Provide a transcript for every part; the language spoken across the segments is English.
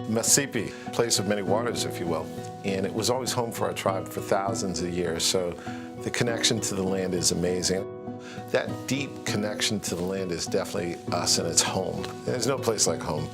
Mashpee, place of many waters, if you will. And it was always home for our tribe for thousands of years, so the connection to the land is amazing. That deep connection to the land is definitely us, and it's home. There's no place like home.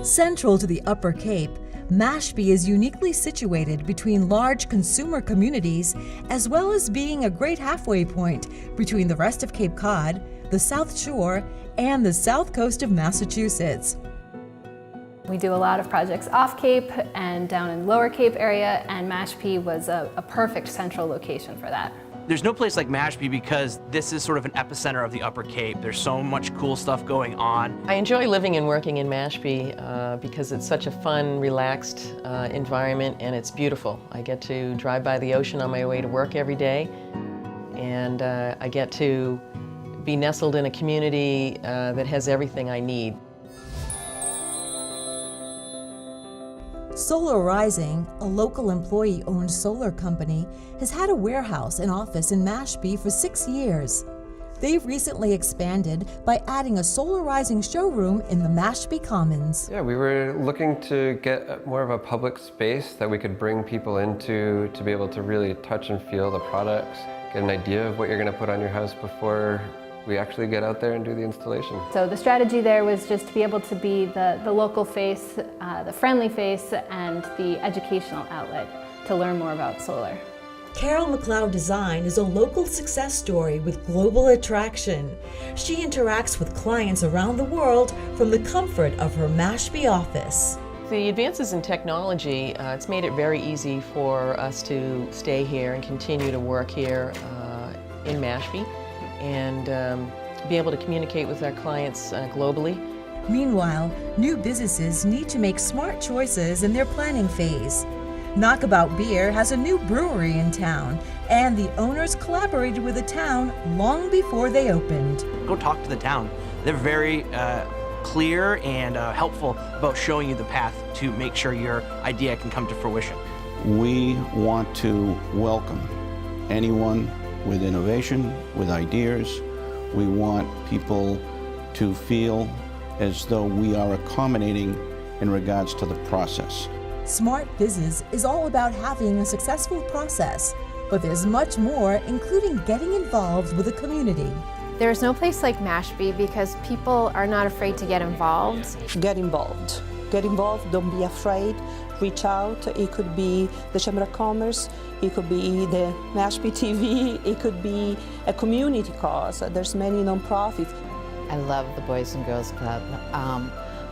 Central to the Upper Cape, Mashpee is uniquely situated between large consumer communities, as well as being a great halfway point between the rest of Cape Cod, the South Shore, and the south coast of Massachusetts. We do a lot of projects off Cape and down in Lower Cape area, and Mashpee was a perfect central location for that. There's no place like Mashpee because this is sort of an epicenter of the Upper Cape. There's so much cool stuff going on. I enjoy living and working in Mashpee because it's such a fun, relaxed environment, and it's beautiful. I get to drive by the ocean on my way to work every day, and I get to be nestled in a community that has everything I need. Solar Rising, a local employee-owned solar company, has had a warehouse and office in Mashpee for 6 years. They've recently expanded by adding a Solar Rising showroom in the Mashpee Commons. Yeah, we were looking to get more of a public space that we could bring people into to be able to really touch and feel the products, get an idea of what you're going to put on your house before we actually get out there and do the installation. So the strategy there was just to be able to be the local face, the friendly face, and the educational outlet to learn more about solar. Carol McLeod Design is a local success story with global attraction. She interacts with clients around the world from the comfort of her Mashpee office. The advances in technology, it's made it very easy for us to stay here and continue to work here in Mashpee, and be able to communicate with our clients globally. Meanwhile, new businesses need to make smart choices in their planning phase. Knockabout Beer has a new brewery in town, and the owners collaborated with the town long before they opened. Go talk to the town. They're very clear and helpful about showing you the path to make sure your idea can come to fruition. We want to welcome anyone with innovation, with ideas. We want people to feel as though we are accommodating in regards to the process. Smart business is all about having a successful process, but there's much more, including getting involved with the community. There's no place like Mashpee because people are not afraid to get involved. Get involved. Get involved, don't be afraid. Reach out. It could be the Chamber of Commerce, it could be the Mashpee TV, it could be a community cause. There's many nonprofits. I love the Boys and Girls Club.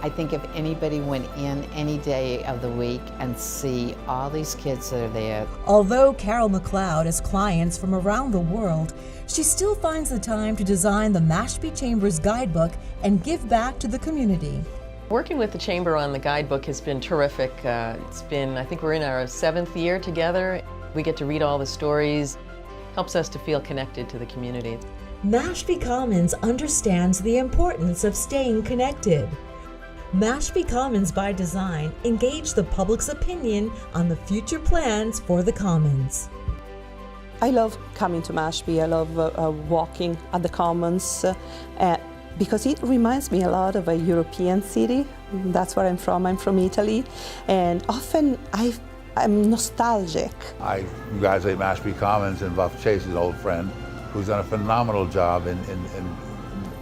I think if anybody went in any day of the week and see all these kids that are there. Although Carol McLeod has clients from around the world, she still finds the time to design the Mashpee Chamber's guidebook and give back to the community. Working with the Chamber on the guidebook has been terrific. It's been, I think we're in our 7th year together. We get to read all the stories. Helps us to feel connected to the community. Mashpee Commons understands the importance of staying connected. Mashpee Commons by Design engage the public's opinion on the future plans for the Commons. I love coming to Mashpee. I love walking at the Commons because it reminds me a lot of a European city. That's where I'm from. I'm from Italy, and often I'm nostalgic. I congratulate Mashpee Commons and Buff Chase, an old friend, who's done a phenomenal job in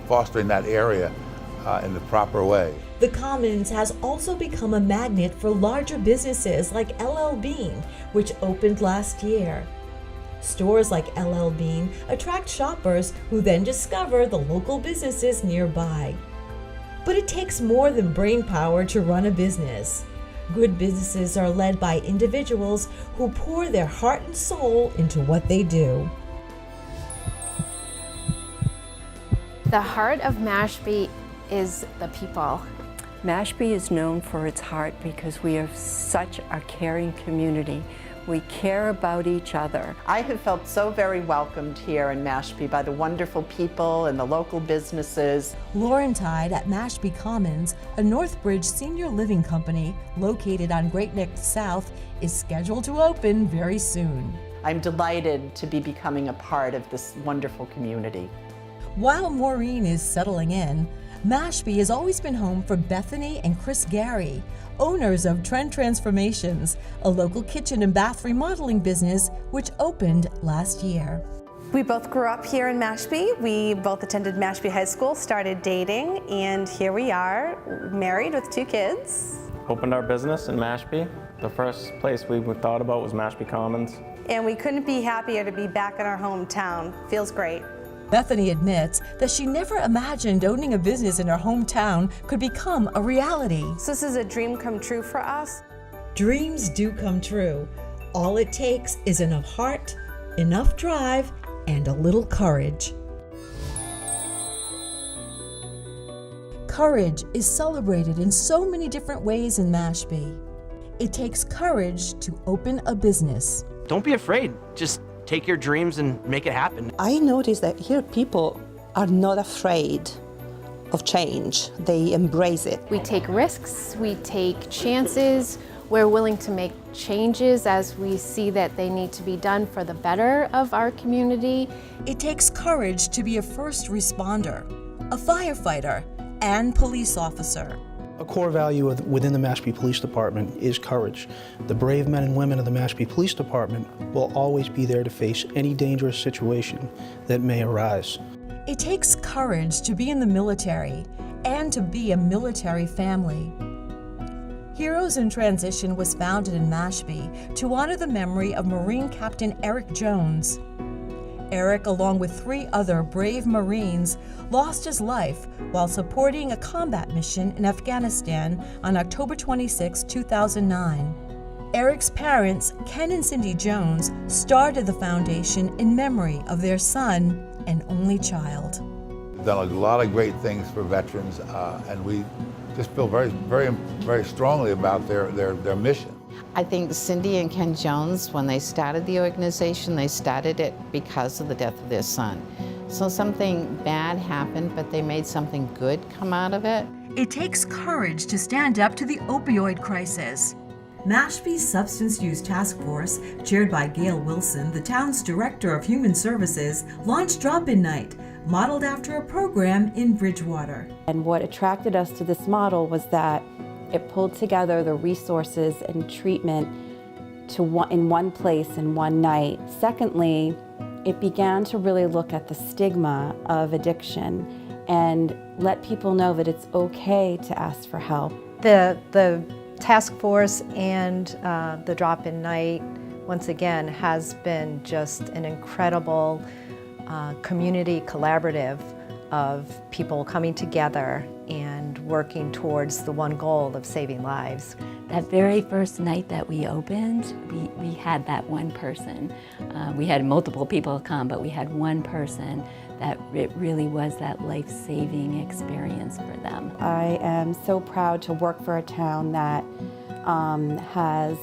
fostering that area in the proper way. The Commons has also become a magnet for larger businesses like LL Bean, which opened last year. Stores like LL Bean attract shoppers who then discover the local businesses nearby. But it takes more than brain power to run a business. Good businesses are led by individuals who pour their heart and soul into what they do. The heart of Mashpee is the people. Mashpee is known for its heart because we are such a caring community. We care about each other. I have felt so very welcomed here in Mashpee by the wonderful people and the local businesses. Lauren Tide at Mashpee Commons, a Northbridge senior living company located on Great Neck South, is scheduled to open very soon. I'm delighted to be becoming a part of this wonderful community. While Maureen is settling in, Mashpee has always been home for Bethany and Chris Gary, owners of Trend Transformations, a local kitchen and bath remodeling business which opened last year. We both grew up here in Mashpee. We both attended Mashpee High School, started dating, and here we are, married with 2 kids. Opened our business in Mashpee. The first place we thought about was Mashpee Commons. And we couldn't be happier to be back in our hometown. Feels great. Bethany admits that she never imagined owning a business in her hometown could become a reality. So this is a dream come true for us. Dreams do come true. All it takes is enough heart, enough drive, and a little courage. Courage is celebrated in so many different ways in Mashpee. It takes courage to open a business. Don't be afraid. Just take your dreams and make it happen. I noticed that here people are not afraid of change. They embrace it. We take risks, we take chances, we're willing to make changes as we see that they need to be done for the better of our community. It takes courage to be a first responder, a firefighter, and police officer. A core value within the Mashpee Police Department is courage. The brave men and women of the Mashpee Police Department will always be there to face any dangerous situation that may arise. It takes courage to be in the military and to be a military family. Heroes in Transition was founded in Mashpee to honor the memory of Marine Captain Eric Jones. Eric, along with 3 other brave Marines, lost his life while supporting a combat mission in Afghanistan on October 26, 2009. Eric's parents, Ken and Cindy Jones, started the foundation in memory of their son and only child. We've done a lot of great things for veterans, and we just feel very strongly about their mission. I think Cindy and Ken Jones, when they started the organization, they started it because of the death of their son. So something bad happened, but they made something good come out of it. It takes courage to stand up to the opioid crisis. Mashpee's Substance Use Task Force, chaired by Gail Wilson, the town's Director of Human Services, launched Drop-In Night, modeled after a program in Bridgewater. And what attracted us to this model was that it pulled together the resources and treatment in one place in one night. Secondly, it began to really look at the stigma of addiction and let people know that it's okay to ask for help. The task force and the Drop-In Night, once again, has been just an incredible community collaborative of people coming together and working towards the one goal of saving lives. That very first night that we opened, we had that one person. We had multiple people come, but we had one person that it really was that life-saving experience for them. I am so proud to work for a town that has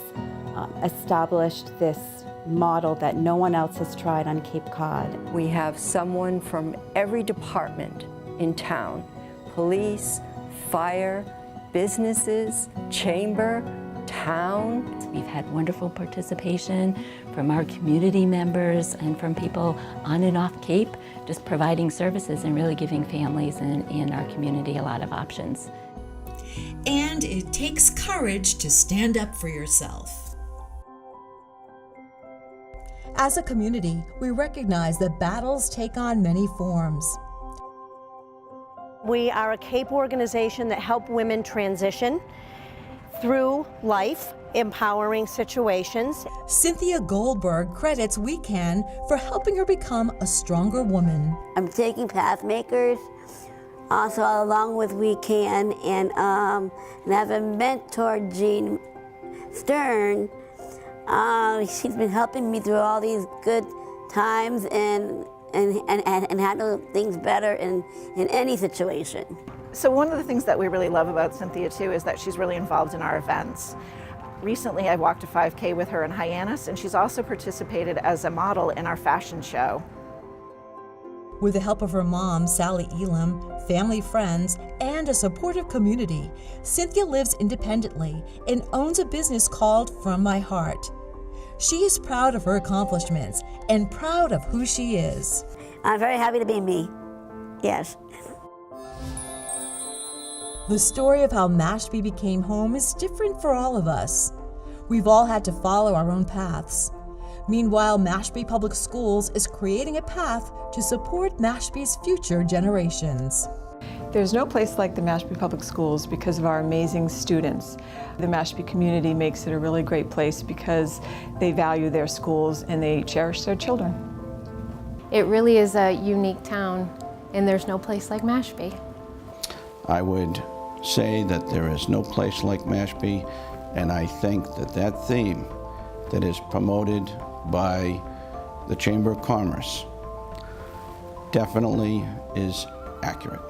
established this model that no one else has tried on Cape Cod. We have someone from every department in town: police, fire, businesses, chamber, town. We've had wonderful participation from our community members and from people on and off Cape, just providing services and really giving families in our community a lot of options. And it takes courage to stand up for yourself. As a community, we recognize that battles take on many forms. We are a CAPE organization that help women transition through life, empowering situations. Cynthia Goldberg credits We Can for helping her become a stronger woman. I'm taking Pathmakers, also along with We Can, and have a mentor, Jean Stern. She's been helping me through all these good times and handle things better in any situation. So one of the things that we really love about Cynthia too is that she's really involved in our events. Recently I walked a 5K with her in Hyannis, and she's also participated as a model in our fashion show. With the help of her mom, Sally Elam, family, friends, and a supportive community, Cynthia lives independently and owns a business called From My Heart. She is proud of her accomplishments and proud of who she is. I'm very happy to be me, yes. The story of how Mashpee became home is different for all of us. We've all had to follow our own paths. Meanwhile, Mashpee Public Schools is creating a path to support Mashpee's future generations. There's no place like the Mashpee Public Schools because of our amazing students. The Mashpee community makes it a really great place because they value their schools and they cherish their children. It really is a unique town, and there's no place like Mashpee. I would say that there is no place like Mashpee, and I think that that theme that is promoted by the Chamber of Commerce definitely is accurate.